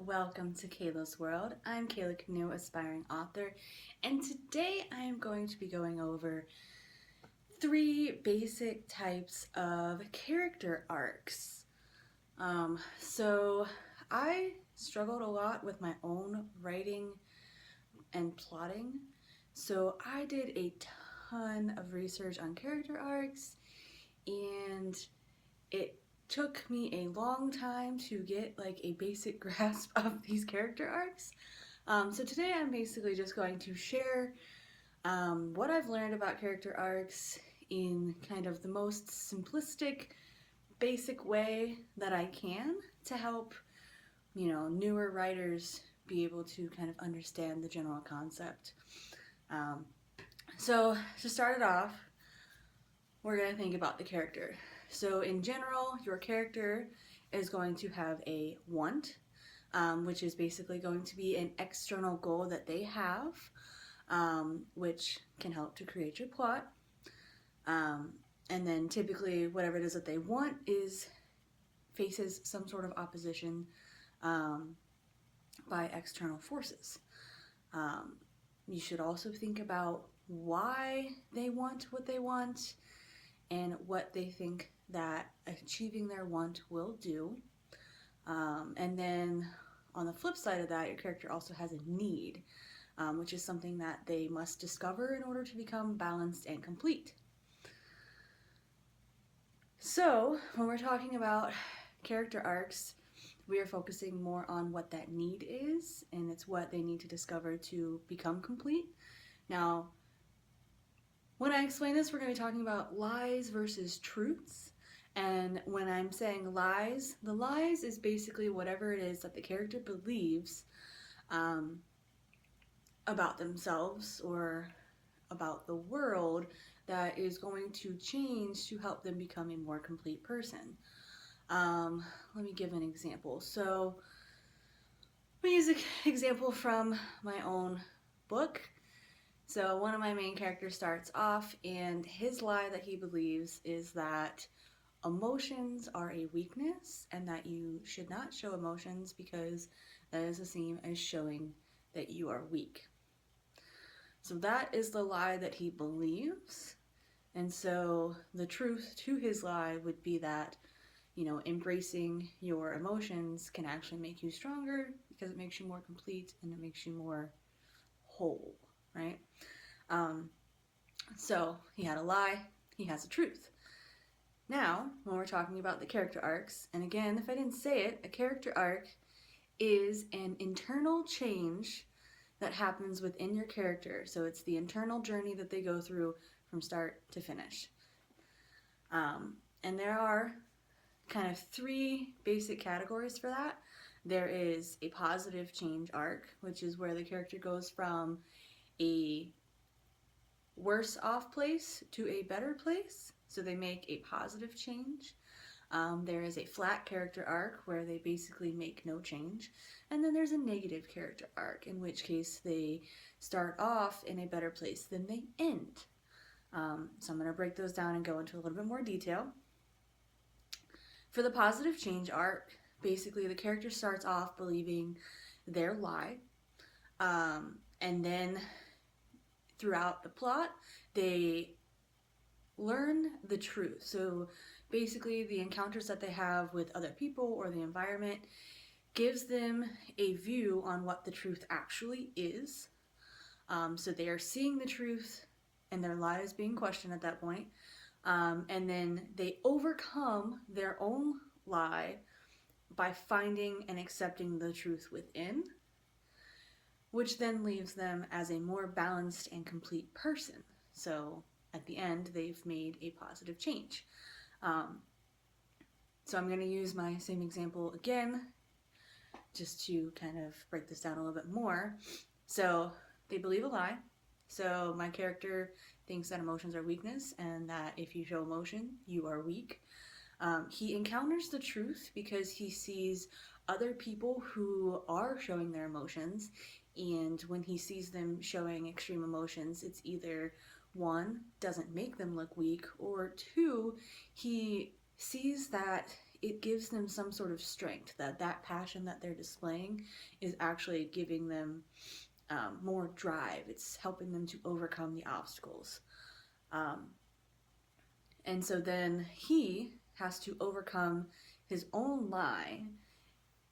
welcome to Kayla's World. I'm Kayla Canoe, aspiring author, and today I am going to be going over 3 basic types of character arcs. So I struggled a lot with my own writing and plotting, so I did a ton of research on character arcs, and it took me a long time to get like a basic grasp of these character arcs. So today I'm basically just going to share what I've learned about character arcs in kind of the most simplistic, basic way that I can to help, newer writers be able to kind of understand the general concept. So to start it off, we're going to think about the character. So in general, your character is going to have a want, which is basically going to be an external goal that they have, which can help to create your plot. And then typically whatever it is that they want faces some sort of opposition by external forces. You should also think about why they want what they want and what they think that achieving their want will do. And then on the flip side of that, your character also has a need, which is something that they must discover in order to become balanced and complete. So when we're talking about character arcs, we are focusing more on what that need is, and it's what they need to discover to become complete. Now, when I explain this, we're going to be talking about lies versus truths. And when I'm saying lies, the lies is basically whatever it is that the character believes about themselves or about the world that is going to change to help them become a more complete person. Let me give an example. So, let me use an example from my own book. So one of my main characters starts off, and his lie that he believes is that emotions are a weakness and that you should not show emotions because that is the same as showing that you are weak. So that is the lie that he believes. And so the truth to his lie would be that, embracing your emotions can actually make you stronger because it makes you more complete and it makes you more whole, right? So he had a lie, he has a truth. Now, when we're talking about the character arcs, and again, if I didn't say it, a character arc is an internal change that happens within your character. So it's the internal journey that they go through from start to finish. And there are kind of 3 basic categories for that. There is a positive change arc, which is where the character goes from a worse off place to a better place, so they make a positive change. There is a flat character arc where they basically make no change, and then there's a negative character arc, in which case they start off in a better place than they end. So I'm going to break those down and go into a little bit more detail. For the positive change arc, basically the character starts off believing their lie, and then throughout the plot, they learn the truth. So basically the encounters that they have with other people or the environment gives them a view on what the truth actually is. So they are seeing the truth and their lie is being questioned at that point. And then they overcome their own lie by finding and accepting the truth within, which then leaves them as a more balanced and complete person. So at the end, they've made a positive change. So I'm going to use my same example again, just to kind of break this down a little bit more. So they believe a lie. So my character thinks that emotions are weakness and that if you show emotion, you are weak. He encounters the truth because he sees other people who are showing their emotions, and when he sees them showing extreme emotions, it's either 1, doesn't make them look weak, or 2, he sees that it gives them some sort of strength, that passion that they're displaying is actually giving them more drive. It's helping them to overcome the obstacles. And so then he has to overcome his own lie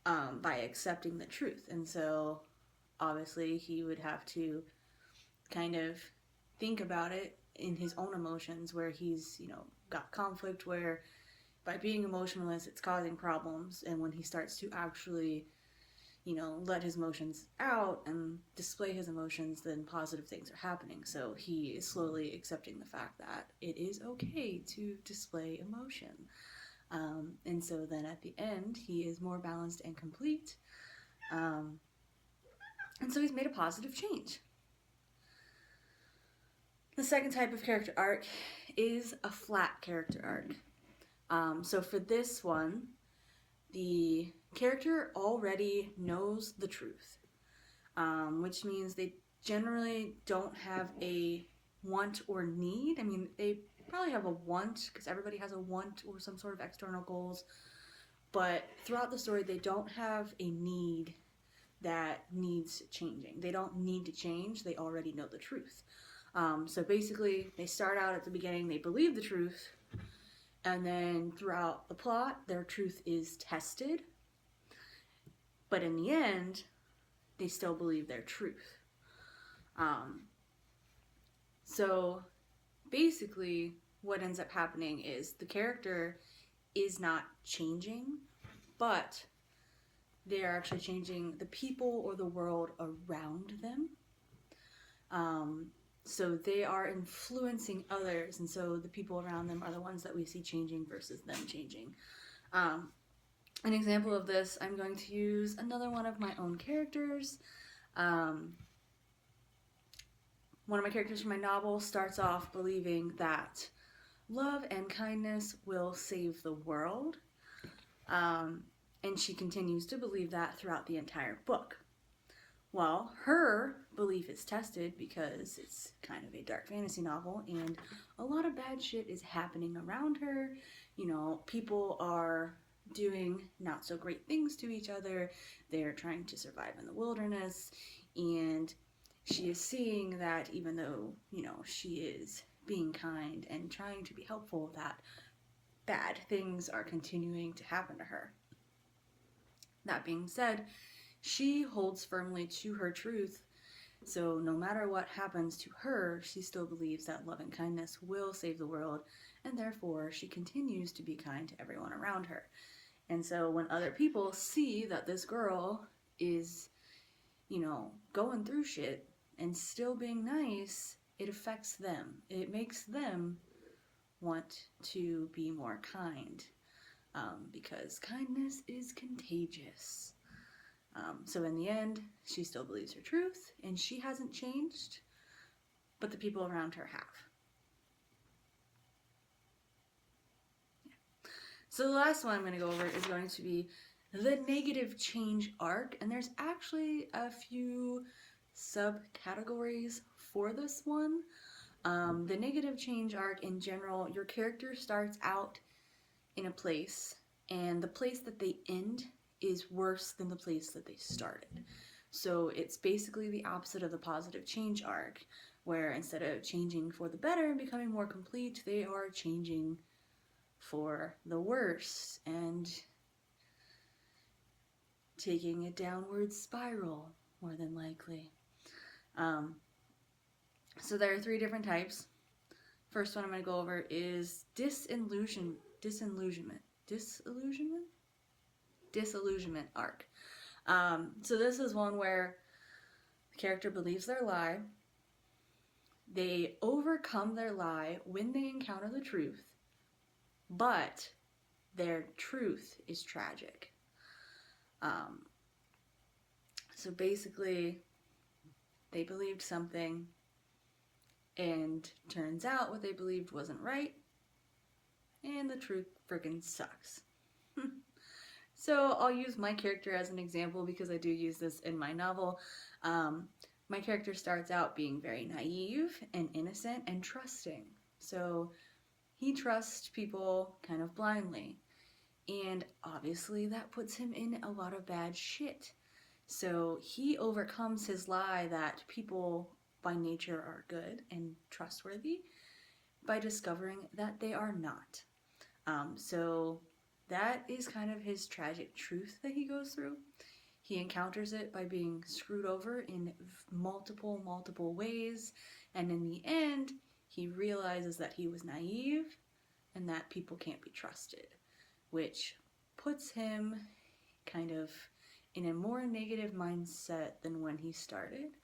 by accepting the truth. And so obviously he would have to kind of think about it in his own emotions, where he's, got conflict, where by being emotionless it's causing problems, and when he starts to actually let his emotions out and display his emotions, then positive things are happening. So he is slowly accepting the fact that it is okay to display emotion. And so then at the end, he is more balanced and complete. And so he's made a positive change. The second type of character arc is a flat character arc. So for this one, the character already knows the truth, which means they generally don't have a want or need. I mean, they probably have a want, because everybody has a want or some sort of external goals, but throughout the story they don't have a need that needs changing. They don't need to change, they already know the truth. So basically they start out at the beginning, they believe the truth, and then throughout the plot their truth is tested, but in the end they still believe their truth. So basically what ends up happening is the character is not changing, but they are actually changing the people or the world around them. So they are influencing others, and so the people around them are the ones that we see changing versus them changing. An example of this, I'm going to use another one of my own characters. One of my characters from my novel starts off believing that love and kindness will save the world. And she continues to believe that throughout the entire book. Well, her belief is tested because it's kind of a dark fantasy novel and a lot of bad shit is happening around her. People are doing not so great things to each other. They're trying to survive in the wilderness, and she is seeing that even though, she is being kind and trying to be helpful, that bad things are continuing to happen to her. That being said, she holds firmly to her truth, so no matter what happens to her, she still believes that love and kindness will save the world, and therefore she continues to be kind to everyone around her. And so when other people see that this girl is, going through shit and still being nice, it affects them. It makes them want to be more kind, because kindness is contagious. So in the end, she still believes her truth, and she hasn't changed, but the people around her have. Yeah. So the last one I'm going to go over is going to be the negative change arc, and there's actually a few subcategories for this one. The negative change arc in general, your character starts out in a place, and the place that they end is worse than the place that they started. So it's basically the opposite of the positive change arc, where instead of changing for the better and becoming more complete, they are changing for the worse and taking a downward spiral, more than likely. So there are 3 different types. First one I'm going to go over is disillusionment arc. So this is one where the character believes their lie. They overcome their lie when they encounter the truth, but their truth is tragic. So basically, they believed something, and turns out what they believed wasn't right, and the truth freaking sucks. So I'll use my character as an example because I do use this in my novel. My character starts out being very naive and innocent and trusting. So he trusts people kind of blindly. And obviously that puts him in a lot of bad shit. So he overcomes his lie that people by nature are good and trustworthy by discovering that they are not. So that is kind of his tragic truth that he goes through. He encounters it by being screwed over in multiple ways, and in the end, he realizes that he was naive and that people can't be trusted, which puts him kind of in a more negative mindset than when he started,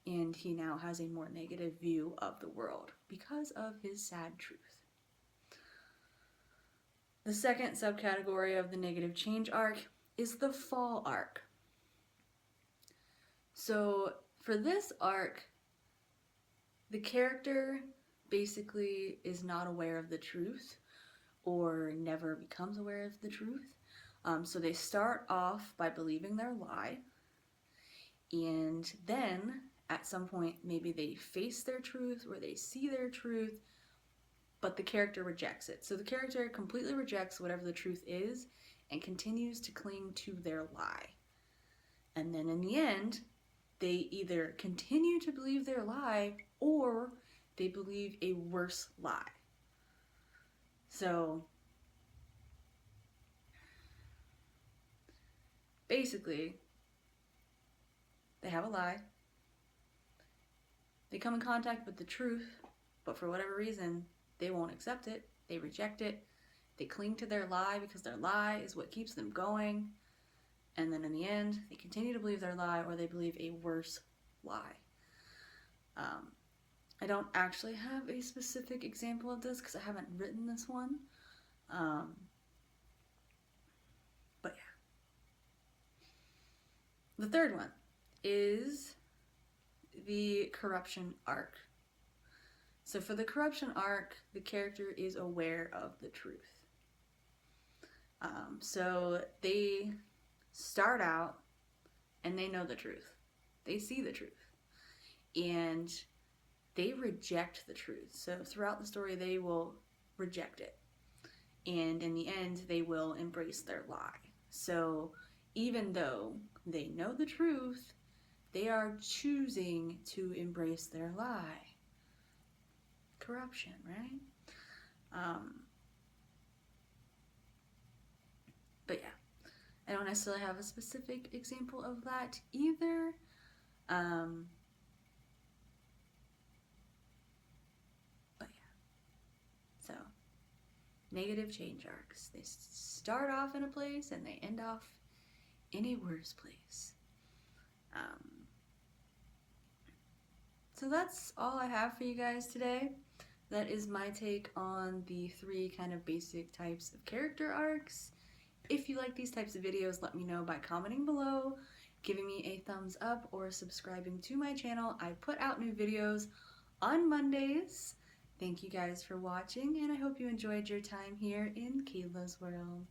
and he now has a more negative view of the world because of his sad truth. The second subcategory of the negative change arc is the fall arc. So for this arc, the character basically is not aware of the truth or never becomes aware of the truth. So they start off by believing their lie, and then at some point maybe they face their truth or they see their truth, but the character rejects it. So the character completely rejects whatever the truth is and continues to cling to their lie. And then in the end, they either continue to believe their lie or they believe a worse lie. So basically, they have a lie, they come in contact with the truth, but for whatever reason, they won't accept it, they reject it, they cling to their lie because their lie is what keeps them going, and then in the end, they continue to believe their lie or they believe a worse lie. I don't actually have a specific example of this because I haven't written this one. But yeah. The third one is the corruption arc. So for the corruption arc, the character is aware of the truth. So they start out and they know the truth. They see the truth. And they reject the truth. So throughout the story, they will reject it. And in the end, they will embrace their lie. So even though they know the truth, they are choosing to embrace their lie. Corruption, right? But yeah, I don't necessarily have a specific example of that either. But yeah, so negative change arcs. They start off in a place and they end off in a worse place. So that's all I have for you guys today. That is my take on the 3 kind of basic types of character arcs. If you like these types of videos, let me know by commenting below, giving me a thumbs up, or subscribing to my channel. I put out new videos on Mondays. Thank you guys for watching, and I hope you enjoyed your time here in Kayla's World.